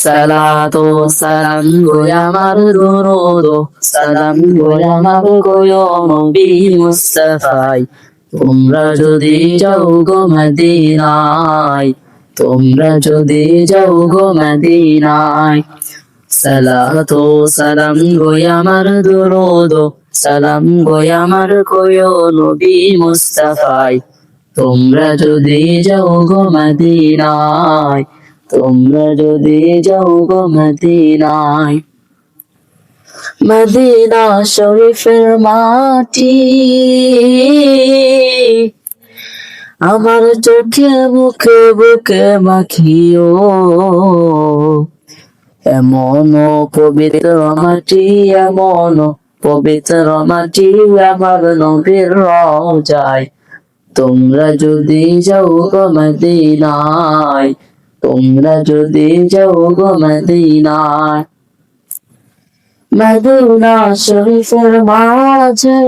সালাতো সালাম গো আমার দরুদ সালাম গো আমার গো নবী মুস্তাফায় তোমরা যদি যাও গো মদিনায় তোমরা যদি যাও গো মদিনায় সালাতো সালাম গো আমার দরুদ সালাম গো আমার গো নবী মুস্তাফায় তোমরা যদি যাও গো মদিনায় তোমরা যদি যাও গো মদিনায় মদিনা শরীফের মাটি আমার চোখে মুখে বুকে মাখিও এমন পবিত্র মাটি এমন পবিত্র মাটি আমার নবীর রওজায় তোমরা যদি যাও গো মদিনায় তোমরা যদি যাও গো মদিনায় মদিনা শরীফের মাঝে